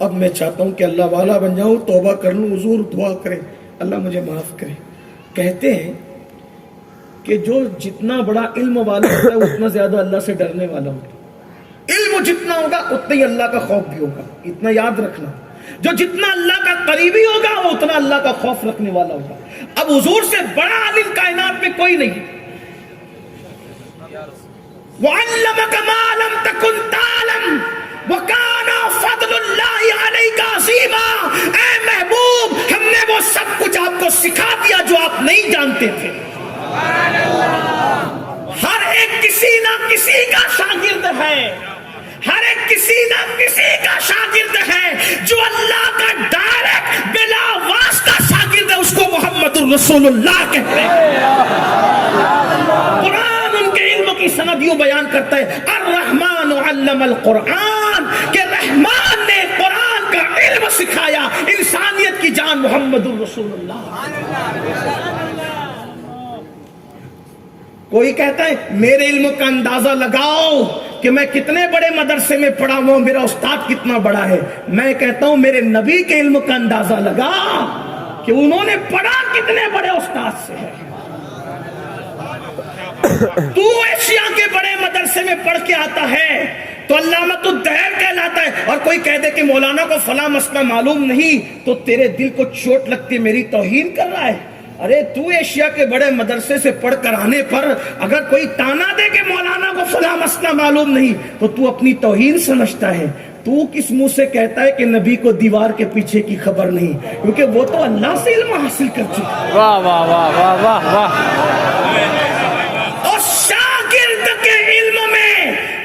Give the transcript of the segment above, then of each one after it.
اب میں چاہتا ہوں کہ اللہ والا بن جاؤں, توبہ کر لوں. حضور دعا کریں اللہ مجھے معاف کرے. کہتے ہیں کہ جو جتنا بڑا علم والا ہوتا ہے اتنا زیادہ اللہ سے ڈرنے والا ہوتا ہے. علم جتنا ہوگا اتنا ہی اللہ کا خوف بھی ہوگا. اتنا یاد رکھنا, جو جتنا اللہ کا قریبی ہوگا وہ اتنا اللہ کا خوف رکھنے والا ہوگا. اب حضور سے بڑا عالم کائنات میں کوئی نہیں. وَعَلَّمَكَ مَا لَمْ تَكُنْ تَعْلَمْ وَكَانَ فَضْلُ اللَّهِ عَلَيْكَ عَظِيمًا. اے محبوب, ہم نے وہ سب کچھ آپ کو سکھا دیا جو آپ نہیں جانتے تھے. ہر ایک کسی نہ کسی کا شاگرد ہے, ہر ایک کسی نہ کسی کا شاگرد ہے. جو اللہ کا ڈائریکٹ بلا واسطہ شاگرد ہے اس کو محمد الرسول اللہ کہتے ہیں. قرآن ان کے علم کی سند یوں بیان کرتا ہے, الرحمن علم القرآن, کہ رحمان نے قرآن کا علم سکھایا انسانیت کی جان محمد الرسول اللہ. کوئی کہتا ہے میرے علم کا اندازہ لگاؤ کہ میں کتنے بڑے مدرسے میں پڑھا ہوں, میرا استاد کتنا بڑا ہے. میں کہتا ہوں میرے نبی کے علم کا اندازہ لگا کہ انہوں نے پڑھا کتنے بڑے استاد سے ہے. تو ایشیا کے بڑے مدرسے میں پڑھ کے آتا ہے تو علامۃ الدہر کہلاتا ہے, اور کوئی کہہ دے کہ مولانا کو فلاں مسئلہ معلوم نہیں تو تیرے دل کو چوٹ لگتی, میری توہین کر رہا ہے. ارے تو ایشیا کے بڑے مدرسے سے پڑھ کر آنے پر اگر کوئی تانا دے کہ مولانا کو فلاں مسئلہ معلوم نہیں تو تو اپنی توہین سمجھتا ہے. تو کس منہ سے کہتا ہے کہ نبی کو دیوار کے پیچھے کی خبر نہیں, کیونکہ وہ تو اللہ سے علم حاصل کر چکا. واہ واہ واہ واہ واہ واہ. اور شاگرد کے علم میں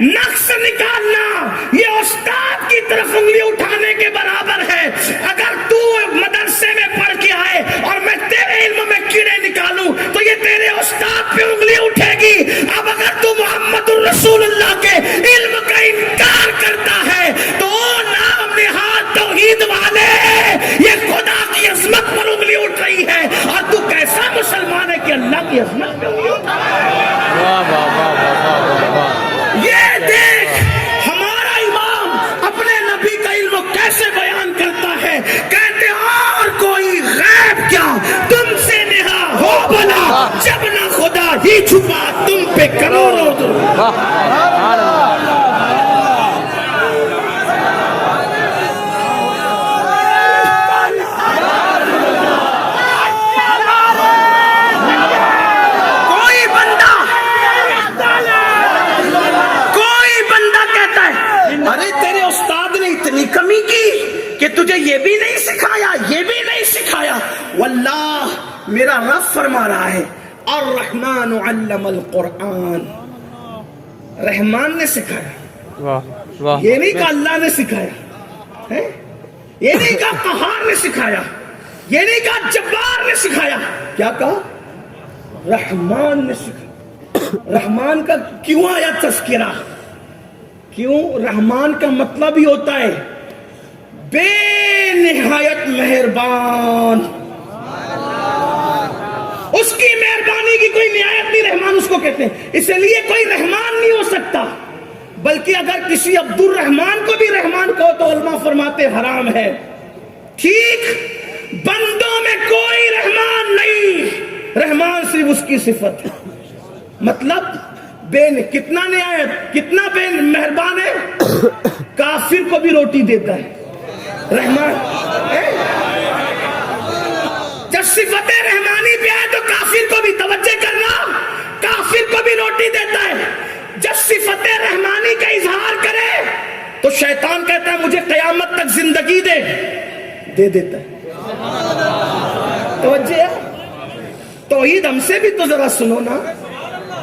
نقص نکالنا یہ استاد کی طرف انگلی اٹھانے کے برابر ہے. اگر تو مدرسے میں پڑھ کے آئے اور میں تیرے علم میں کیڑے نکالوں تو یہ تیرے استاد پہ انگلی اٹھے گی. اب اگر تو محمد الرسول اللہ کے علم کا انکار کرتا ہے تو نام نہاد توحید والے, یہ خدا کی عظمت پر انگلی اٹھ رہی ہے, اور تو کیسا مسلمان ہے کہ اللہ کی عظمت پہ انگلی اٹھا رہا ہے. واہ واہ واہ واہ واہ. یہ دیکھ ہمارا امام اپنے نبی کا علم کیسے بیان کرتا ہے. کہتے اور کوئی غیب کیا تم سے نہا ہو بلا, جب نہ خدا ہی چھپا تم پہ کروڑوں کمی کی کہ تجھے یہ بھی نہیں سکھایا, یہ بھی نہیں سکھایا. واللہ میرا رب فرما رہا ہے الرحمن علم القرآن, رحمان نے سکھایا. واہ واہ. یہ نہیں کہا اللہ نے سکھایا, یہ نہیں کہا قہار نے سکھایا, یہ نہیں کہا جبار نے سکھایا. کیا کہا؟ رحمان نے سکھایا. رحمان کا کیوں آیا تذکرہ؟ کیوں؟ رحمان کا مطلب ہی ہوتا ہے بے نہایت مہربان. اس کی مہربانی کی کوئی نہایت نہیں, رحمان اس کو کہتے ہیں. اس لیے کوئی رحمان نہیں ہو سکتا, بلکہ اگر کسی عبد الرحمان کو بھی رحمان کہو تو علماء فرماتے حرام ہے. ٹھیک, بندوں میں کوئی رحمان نہیں, رحمان صرف اس کی صفت ہے. مطلب کتنا نہایت, کتنا بے مہربان ہے, کافر کو بھی روٹی دیتا ہے رحمان. جب صفت رحمانی پہ آئے تو کافر کو بھی, توجہ کرنا, کافر کو بھی روٹی دیتا ہے. جب صفت رحمانی کا اظہار کرے تو شیطان کہتا ہے مجھے قیامت تک زندگی دے دیتا ہے. توجہ, توحید ہم سے بھی تو ذرا سنو نا.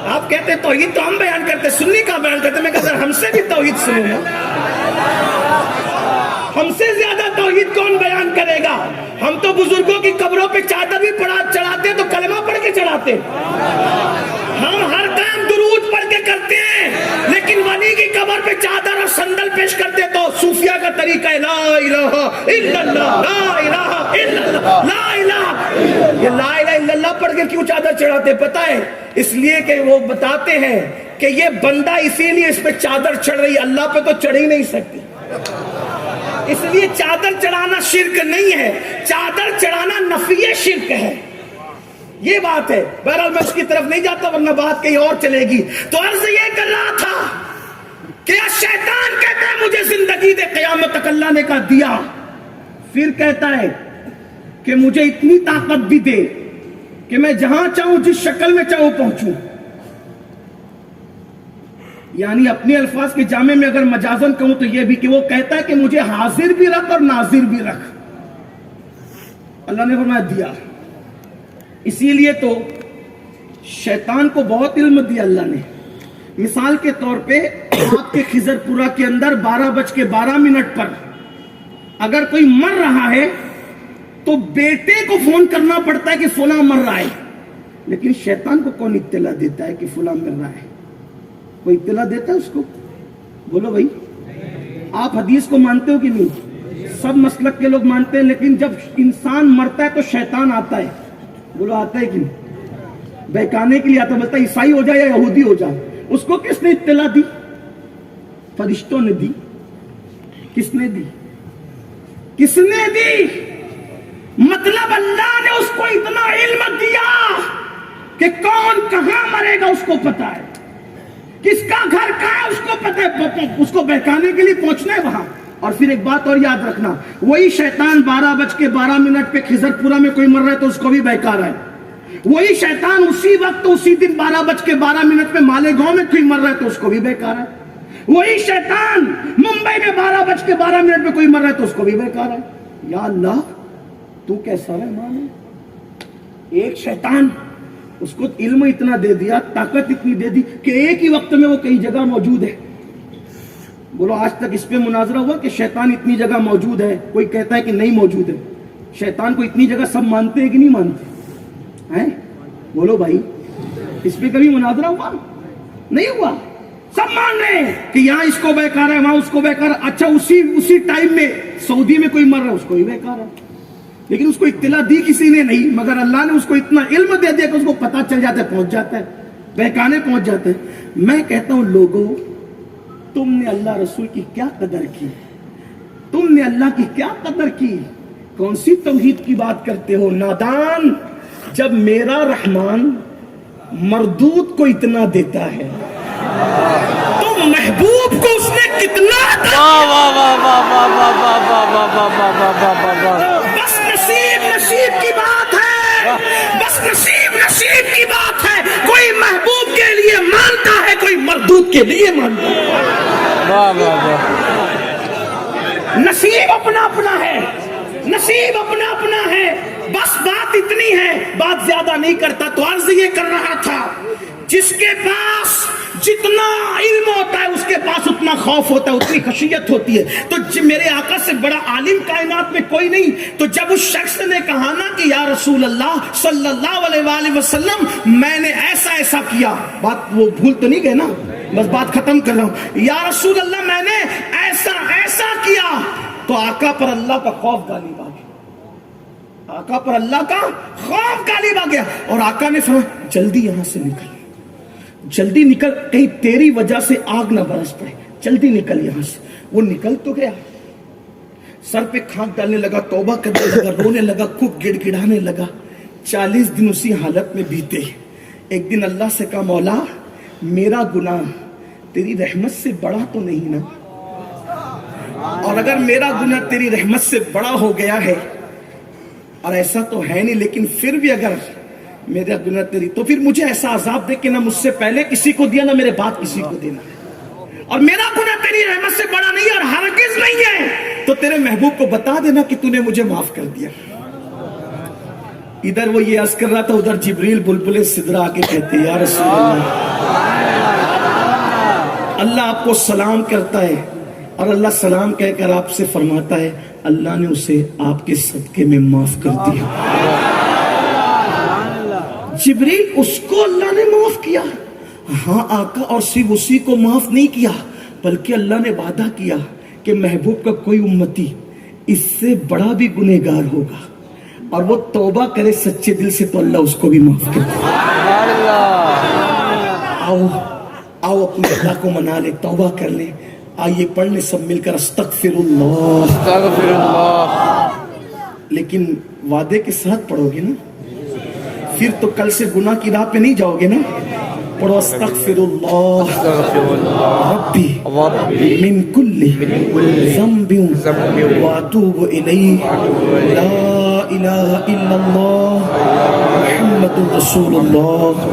آپ کہتے ہیں توحید تو ہم بیان کرتے, سنی کا بیان کرتے. میں کہتا ہم سے بھی توحید سنو نا. ہم سے زیادہ توحید کون بیان کرے گا؟ ہم تو بزرگوں کی قبروں پہ چادر بھی چڑھاتے تو کلمہ پڑھ کے چڑھاتے. ہم ہر کام درود پڑھ کے کرتے ہیں, لیکن ولی کی قبر پہ چادر اور صندل پیش کرتے تو صوفیہ کا طریقہ ہے لا الہ الا اللہ, لا الہ الا اللہ, لا الہ. یہ لا الہ الا اللہ پڑھ کے کیوں چادر چڑھاتے پتہ ہے؟ اس لیے کہ وہ بتاتے ہیں کہ یہ بندہ اسی لیے اس پہ چادر چڑھ رہی ہے, اللہ پہ تو چڑھ ہی نہیں سکتی. اس لیے چادر چڑھانا شرک نہیں ہے، چادر چڑھانا نفی شرک ہے، یہ بات ہے۔ بہرحال میں اس کی طرف نہیں جاتا ورنہ بات کہیں اور چلے گی۔ تو عرض یہ کر رہا تھا کہ شیطان کہتا ہے مجھے زندگی دے، قیامت تک اللہ نے کہا دیا، پھر کہتا ہے کہ مجھے اتنی طاقت بھی دے کہ میں جہاں چاہوں جس شکل میں چاہوں پہنچوں۔ یعنی اپنے الفاظ کے جامع میں اگر مجازن کہوں تو یہ بھی کہ وہ کہتا ہے کہ مجھے حاضر بھی رکھ اور ناظر بھی رکھ۔ اللہ نے فرمایا دیا۔ اسی لیے تو شیطان کو بہت علم دیا اللہ نے۔ مثال کے طور پہ آپ کے خضر پورہ کے اندر 12:12 پر اگر کوئی مر رہا ہے تو بیٹے کو فون کرنا پڑتا ہے کہ فلاں مر رہا ہے، لیکن شیطان کو کون اطلاع دیتا ہے کہ فلاں مر رہا ہے؟ کوئی اطلاع دیتا ہے اس کو؟ بولو بھائی، آپ حدیث کو مانتے ہو کہ نہیں؟ سب مسلک کے لوگ مانتے ہیں، لیکن جب انسان مرتا ہے تو شیطان آتا ہے۔ بولو آتا ہے کہ نہیں؟ بہکانے کے لیے آتا، بولتا ہے عیسائی ہو جائے یا یہودی ہو جائے۔ اس کو کس نے اطلاع دی؟ فرشتوں نے دی۔ کس نے دی؟ کس نے دی؟ مطلب اللہ نے اس کو اتنا علم دیا کہ کون کہاں مرے گا اس کو پتا ہے، کس کا گھر کہاں ہے اس کو پتا ہے، اس کو بہکانے کے لیے پہنچنا ہے وہاں۔ اور پھر ایک بات اور یاد رکھنا، وہی شیطان 12:12 پہ خضر پورہ میں کوئی مر رہا ہے تو اس کو بھی بہکا رہا ہے۔ وہی شیطان اسی وقت اسی دن 12:12 پہ مالیگاؤں میں کوئی مر رہا ہے تو اس کو بھی بہکا رہا ہے۔ وہی شیطان ممبئی میں 12:12 پہ کوئی مر رہا ہے تو اس کو بھی بہکا رہا ہے۔ یا اللہ تو کیسا رحمان ہے؟ ایک شیطان، اس کو علم اتنا دے دیا، طاقت اتنی دے دی کہ ایک ہی وقت میں وہ کئی جگہ موجود ہے۔ بولو آج تک اس پہ مناظرہ ہوا کہ شیطان اتنی جگہ موجود ہے؟ کوئی کہتا ہے کہ نہیں موجود ہے۔ شیطان کو اتنی جگہ سب مانتے ہیں کہ نہیں مانتے ہیں؟ بولو بھائی، اس پہ کبھی مناظرہ ہوا؟ نہیں ہوا۔ سب مان رہے ہیں کہ یہاں اس کو بہکا رہا ہے، وہاں اس کو بہکا رہا ہے۔ اچھا اسی ٹائم میں سعودی میں کوئی مر رہا ہے، اس کو ہی بہکا رہا ہے، لیکن اس کو اطلاع دی کسی نے نہیں، مگر اللہ نے اس کو اتنا علم دے دیا کہ اس کو پتہ چل جاتا ہے، پہنچ جاتا ہے، بہکانے پہنچ جاتے ہیں۔ میں کہتا ہوں لوگوں، تم نے اللہ رسول کی کیا قدر کی؟ تم نے اللہ کی کیا قدر کی؟ کون سی توحید کی بات کرتے ہو نادان؟ جب میرا رحمان مردود کو اتنا دیتا ہے تو محبوب کو اس نے کتنا بس نصیب کی بات ہے، بس نصیب کی بات ہے۔ کوئی محبوب کے لیے مانتا ہے، کوئی مردود کے لیے مانتا ہے۔ نصیب اپنا اپنا ہے، نصیب اپنا اپنا ہے۔ بس بات اتنی ہے، بات زیادہ نہیں کرتا۔ تو عرض یہ کر رہا تھا، جس کے پاس جتنا علم ہوتا ہے اس کے پاس اتنا خوف ہوتا ہے، اتنی خشیت ہوتی ہے۔ تو میرے آقا سے بڑا عالم کائنات میں کوئی نہیں۔ تو جب اس شخص نے کہا نا کہ یا رسول اللہ صلی اللہ علیہ وآلہ وسلم میں نے ایسا کیا، بات وہ بھول تو نہیں گئے نا، بس بات ختم کر رہا ہوں، یا رسول اللہ میں نے ایسا کیا، تو آقا پر اللہ کا خوف غالب آ گیا، آقا پر اللہ کا خوف غالب آ گیا۔ اور آقا نے فرمایا جلدی یہاں سے نکل، جلدی نکل، کہیں تیری وجہ سے آگ نہ برس پڑے، جلدی نکل یہاں سے۔ وہ نکل تو گیا، سر پہ خاک ڈالنے لگا، توبہ کرنے لگا، رونے لگا، خوب گڑ گڑانے لگا۔ 40 دن اسی حالت میں بیتے۔ ایک دن اللہ سے کہا مولا میرا گناہ تیری رحمت سے بڑا تو نہیں نا؟ اور اگر میرا گناہ تیری رحمت سے بڑا ہو گیا ہے، اور ایسا تو ہے نہیں، لیکن پھر بھی اگر میرا گناہ تیری، تو پھر مجھے ایسا عذاب دے کہ نہ مجھ سے پہلے کسی کو دیا نہ میرے بعد کسی کو دینا، اور میرا گناہ تیری رحمت سے بڑا نہیں ہے اور ہرگز نہیں ہے، تو تیرے محبوب کو بتا دینا کہ تو نے مجھے معاف کر دیا۔ ادھر وہ یہ عرض کر رہا تھا، ادھر جبریل بلبل سدرا آ کے کہتے یا رسول اللہ آپ کو سلام کرتا ہے، اور اللہ سلام کہہ کر آپ سے فرماتا ہے اللہ نے اسے آپ کے صدقے میں معاف کر دیا۔ جبریل اس کو اللہ نے معاف کیا؟ ہاں آقا، اور صرف اسی کو معاف نہیں کیا بلکہ اللہ نے وعدہ کیا کہ محبوب کا کوئی امتی اس سے بڑا بھی گنہگار ہوگا اور وہ توبہ کرے سچے دل سے تو اللہ اس کو بھی معاف کر دے۔ آؤ اپنے اللہ کو منا لے، توبہ کر لے، آئیے پڑھ لیں سب مل کر استغفر اللہ. استغفر اللہ. لیکن وعدے کے ساتھ پڑھو گے نا, پھر تو کل سے گناہ کی راہ پہ نہیں جاؤ گے نا. پڑھو استغفر اللہ استغفر اللہ. ربی ربی من کل ذنب واتوب الیہ لا الہ الا اللہ محمد رسول اللہ.